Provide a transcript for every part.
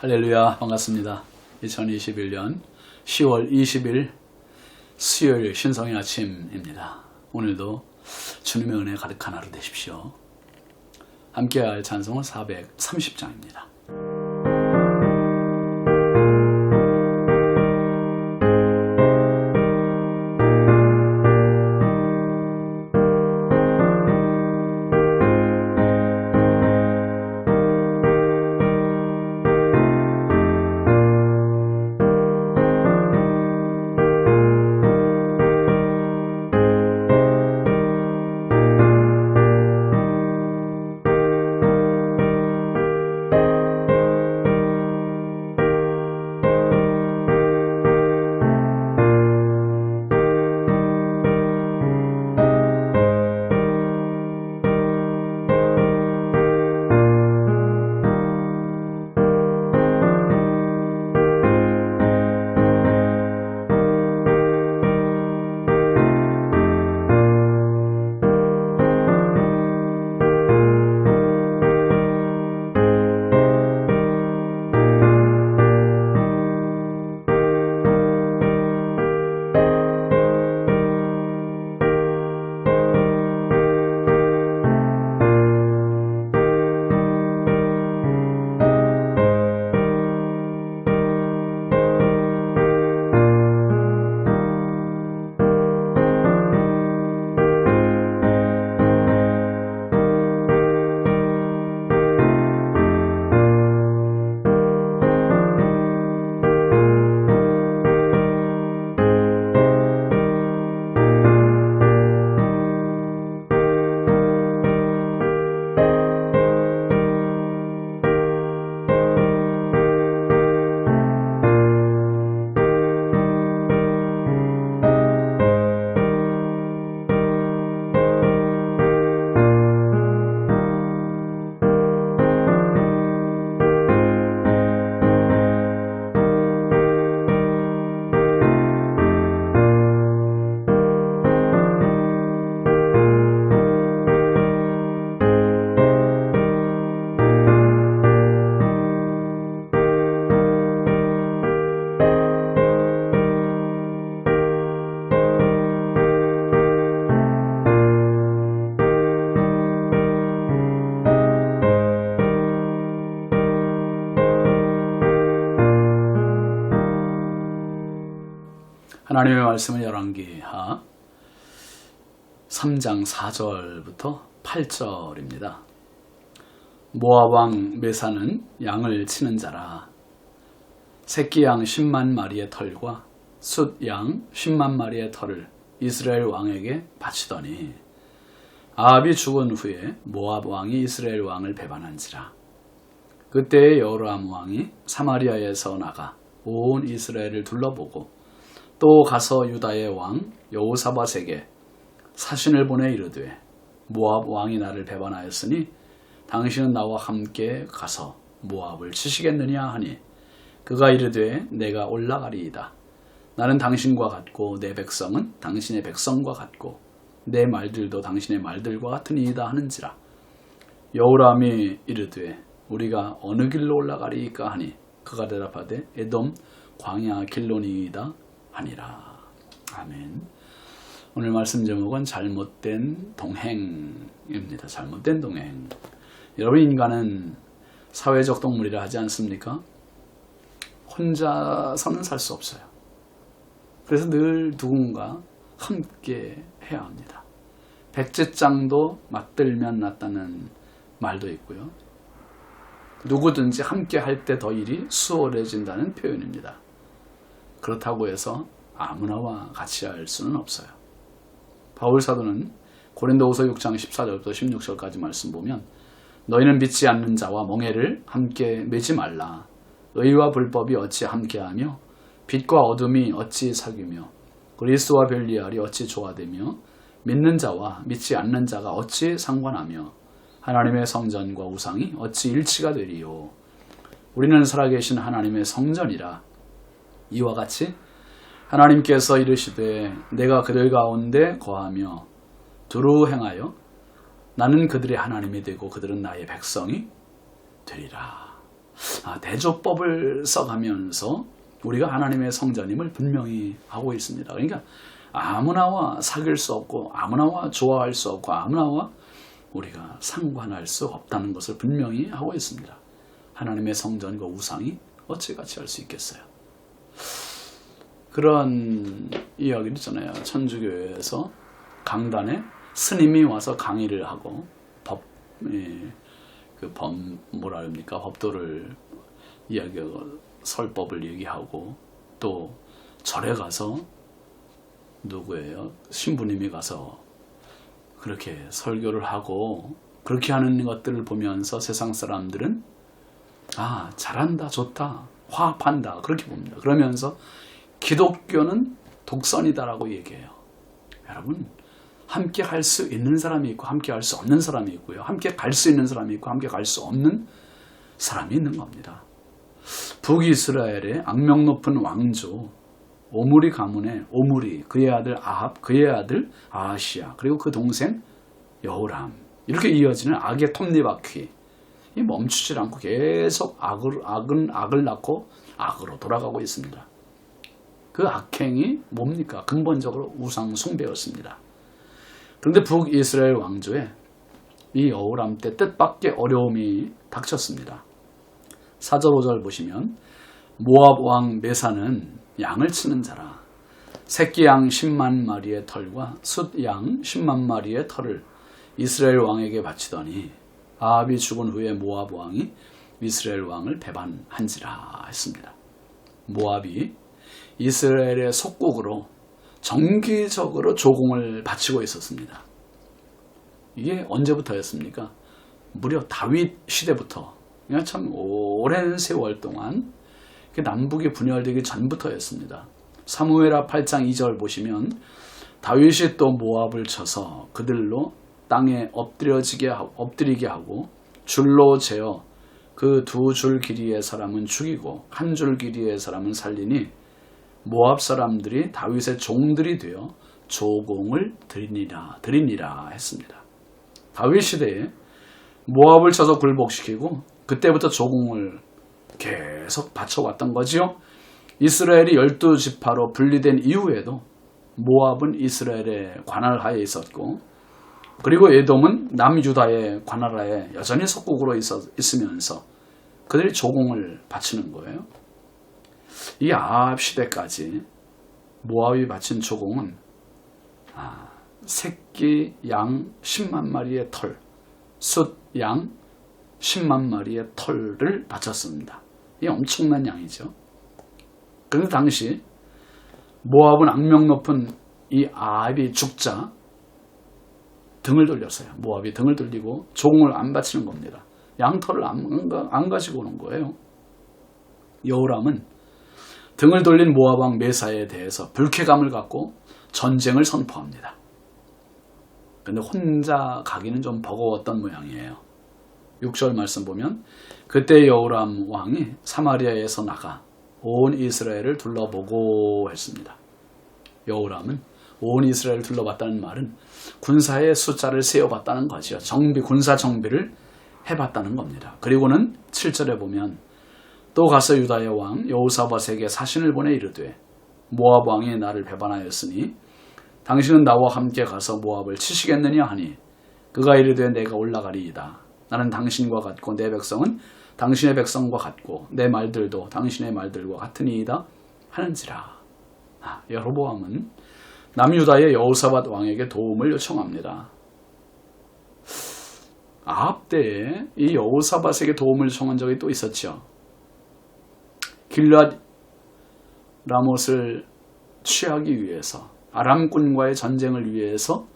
할렐루야, 반갑습니다. 2021년 10월 20일 수요일 신성의 아침입니다. 오늘도 주님의 은혜 가득한 하루 되십시오. 함께할 찬송은 430장입니다. 하나님의 말씀은 열왕기하 3장 4절부터 8절입니다. 모압 왕 메사는 양을 치는 자라. 새끼 양 10만 마리의 털과 숫 양 10만 마리의 털을 이스라엘 왕에게 바치더니 아합이 죽은 후에 모압 왕이 이스라엘 왕을 배반한지라. 그때에 여호람 왕이 사마리아에서 나가 온 이스라엘을 둘러보고 또 가서 유다의 왕 여호사밧에게 사신을 보내 이르되 모압 왕이 나를 배반하였으니 당신은 나와 함께 가서 모압을 치시겠느냐 하니 그가 이르되 내가 올라가리이다. 나는 당신과 같고 내 백성은 당신의 백성과 같고 내 말들도 당신의 말들과 같으니이다 하는지라. 여호람이 이르되 우리가 어느 길로 올라가리이까 하니 그가 대답하되 에돔 광야 길로니이다 아니라. 아멘. 오늘 말씀 제목은 잘못된 동행입니다. 잘못된 동행. 여러분, 인간은 사회적 동물이라 하지 않습니까? 혼자서는 살 수 없어요. 그래서 늘 누군가 함께 해야 합니다. 백제장도 맞들면 낫다는 말도 있고요. 누구든지 함께 할 때 더 일이 수월해진다는 표현입니다. 그렇다고 해서 아무나와 같이 할 수는 없어요. 바울 사도는 고린도후서 6장 14절부터 16절까지 말씀 보면 너희는 믿지 않는 자와 멍에를 함께 매지 말라. 의와 불법이 어찌 함께하며 빛과 어둠이 어찌 사귀며 그리스도와 별리알이 어찌 조화되며 믿는 자와 믿지 않는 자가 어찌 상관하며 하나님의 성전과 우상이 어찌 일치가 되리요. 우리는 살아계신 하나님의 성전이라. 이와 같이 하나님께서 이르시되 내가 그들 가운데 거하며 두루 행하여 나는 그들의 하나님이 되고 그들은 나의 백성이 되리라. 대조법을 써가면서 우리가 하나님의 성전임을 분명히 하고 있습니다. 그러니까 아무나와 사귈 수 없고 아무나와 좋아할 수 없고 아무나와 우리가 상관할 수 없다는 것을 분명히 하고 있습니다. 하나님의 성전과 우상이 어찌 같이 할 수 있겠어요? 그런 이야기를 있잖아요. 천주교에서 강단에 스님이 와서 강의를 하고 뭐라 합니까? 법도를 이야기하고 설법을 얘기하고 또 절에 가서 누구예요? 신부님이 가서 그렇게 설교를 하고 그렇게 하는 것들을 보면서 세상 사람들은 잘한다, 좋다, 화합한다 그렇게 봅니다. 그러면서 기독교는 독선이다라고 얘기해요. 여러분, 함께 할 수 있는 사람이 있고 함께 할 수 없는 사람이 있고요. 함께 갈 수 있는 사람이 있고 함께 갈 수 없는 사람이 있는 겁니다. 북이스라엘의 악명 높은 왕조 오므리 가문의 오므리, 그의 아들 아합, 그의 아들 아하시야, 그리고 그 동생 여호람, 이렇게 이어지는 악의 톱니바퀴 멈추질 않고 계속 악을 낳고 악으로 돌아가고 있습니다. 그 악행이 뭡니까? 근본적으로 우상 숭배였습니다. 그런데 북이스라엘 왕조에 이 여호람 때 뜻밖의 어려움이 닥쳤습니다. 4절 5절 보시면 모압 왕 메사는 양을 치는 자라. 새끼 양 10만 마리의 털과 숫양 10만 마리의 털을 이스라엘 왕에게 바치더니 아합이 죽은 후에 모압 왕이 이스라엘 왕을 배반한지라 했습니다. 모압이 이스라엘의 속국으로 정기적으로 조공을 바치고 있었습니다. 이게 언제부터였습니까? 무려 다윗 시대부터, 그러니까 참 오랜 세월 동안 남북이 분열되기 전부터였습니다. 사무엘하 8장 2절 보시면 다윗이 또 모압을 쳐서 그들로 땅에 엎드리게 하고 줄로 재어 그 2줄 길이의 사람은 죽이고 1줄 길이의 사람은 살리니 모압 사람들이 다윗의 종들이 되어 조공을 드리니라 했습니다. 다윗 시대에 모압을 쳐서 굴복시키고 그때부터 조공을 계속 바쳐왔던 거지요. 이스라엘이 12지파로 분리된 이후에도 모압은 이스라엘의 관할하에 있었고, 그리고 에돔은 남유다의 관할하에 여전히 속국으로 있으면서 그들이 조공을 바치는 거예요. 이 아합 시대까지 모압이 바친 조공은 새끼 양 10만 마리의 털, 숫 양 10만 마리의 털을 바쳤습니다. 이게 엄청난 양이죠. 그런데 당시 모압은 악명 높은 이 아합이 죽자 등을 돌렸어요. 모압이 등을 돌리고 조공을 안 바치는 겁니다. 양털을 안 가지고 오는 거예요. 여호람은 등을 돌린 모압 왕 메사에 대해서 불쾌감을 갖고 전쟁을 선포합니다. 그런데 혼자 가기는 좀 버거웠던 모양이에요. 6절 말씀 보면 그때 여호람 왕이 사마리아에서 나가 온 이스라엘을 둘러보고 했습니다. 여호람은 온 이스라엘을 둘러봤다는 말은 군사의 숫자를 세어봤다는 거죠. 군사 정비를 해봤다는 겁니다. 그리고는 7절에 보면 또 가서 유다의 왕 여호사밧에게 사신을 보내 이르되 모압 왕이 나를 배반하였으니 당신은 나와 함께 가서 모압을 치시겠느냐 하니 그가 이르되 내가 올라가리이다. 나는 당신과 같고 내 백성은 당신의 백성과 같고 내 말들도 당신의 말들과 같으니이다 하는지라. 여로보암은 남유다의 여호사밧 왕에게 도움을 요청합니다. 아합 때에 이 여호사밧에게 도움을 요청한 적이 또 있었죠. 길앗 라못을 취하기 위해서 아람군과의 전쟁을 위해서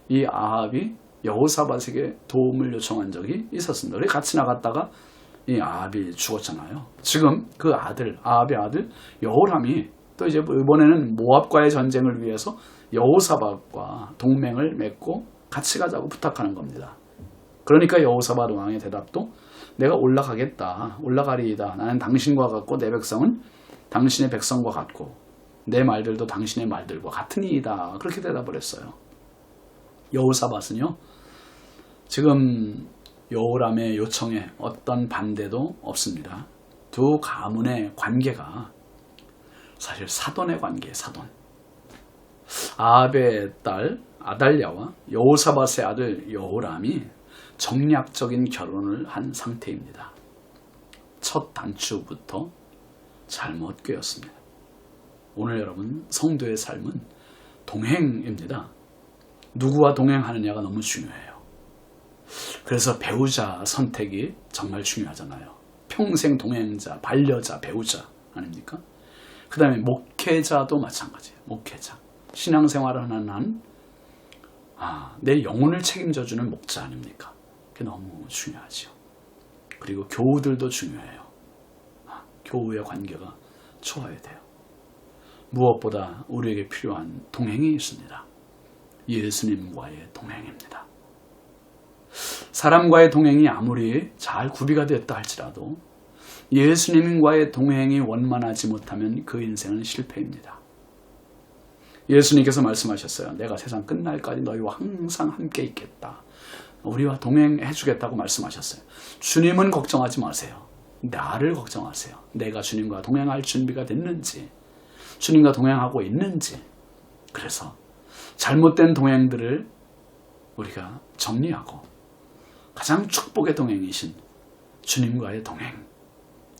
이 아합이 여호사밧에게 도움을 요청한 적이 있었습니다. 그래서 같이 나갔다가 이 아합이 죽었잖아요. 지금 그 아합의 아들 여호람이 또 이제 이번에는 모압과의 전쟁을 위해서 여호사밧과 동맹을 맺고 같이 가자고 부탁하는 겁니다. 그러니까 여호사밧 왕의 대답도 내가 올라가리이다. 나는 당신과 같고 내 백성은 당신의 백성과 같고 내 말들도 당신의 말들과 같으니이다. 그렇게 대답을 했어요. 여호사밧은요, 지금 여호람의 요청에 어떤 반대도 없습니다. 두 가문의 관계가 사실 사돈의 관계예요. 사돈. 아합의 딸 아달랴와 여호사밧의 아들 여호람이 정략적인 결혼을 한 상태입니다. 첫 단추부터 잘못 꿰었습니다. 오늘 여러분 성도의 삶은 동행입니다. 누구와 동행하느냐가 너무 중요해요. 그래서 배우자 선택이 정말 중요하잖아요. 평생 동행자, 반려자, 배우자 아닙니까? 그 다음에 목회자도 마찬가지예요. 목회자. 신앙생활을 하는 한 내 영혼을 책임져주는 목자 아닙니까? 그게 너무 중요하죠. 그리고 교우들도 중요해요. 교우의 관계가 좋아야 돼요. 무엇보다 우리에게 필요한 동행이 있습니다. 예수님과의 동행입니다. 사람과의 동행이 아무리 잘 구비가 됐다 할지라도 예수님과의 동행이 원만하지 못하면 그 인생은 실패입니다. 예수님께서 말씀하셨어요. 내가 세상 끝날까지 너희와 항상 함께 있겠다. 우리와 동행해 주겠다고 말씀하셨어요. 주님은 걱정하지 마세요. 나를 걱정하세요. 내가 주님과 동행할 준비가 됐는지, 주님과 동행하고 있는지. 그래서 잘못된 동행들을 우리가 정리하고 가장 축복의 동행이신 주님과의 동행,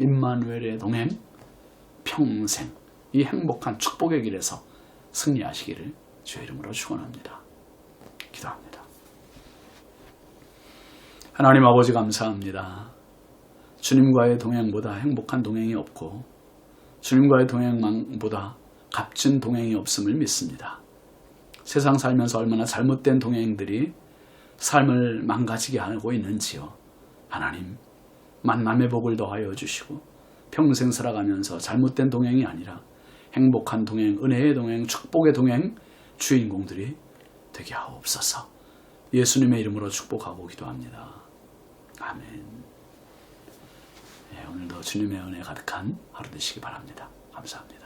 임마누엘의 동행, 평생 이 행복한 축복의 길에서 승리하시기를 주의 이름으로 축원합니다. 기도합니다. 하나님 아버지 감사합니다. 주님과의 동행보다 행복한 동행이 없고 주님과의 동행보다 값진 동행이 없음을 믿습니다. 세상 살면서 얼마나 잘못된 동행들이 삶을 망가지게 하고 있는지요. 하나님, 만남의 복을 더하여 주시고 평생 살아가면서 잘못된 동행이 아니라 행복한 동행, 은혜의 동행, 축복의 동행 주인공들이 되게 하옵소서. 예수님의 이름으로 축복하고 기도합니다. 아멘. 오늘도 주님의 은혜 가득한 하루 되시기 바랍니다. 감사합니다.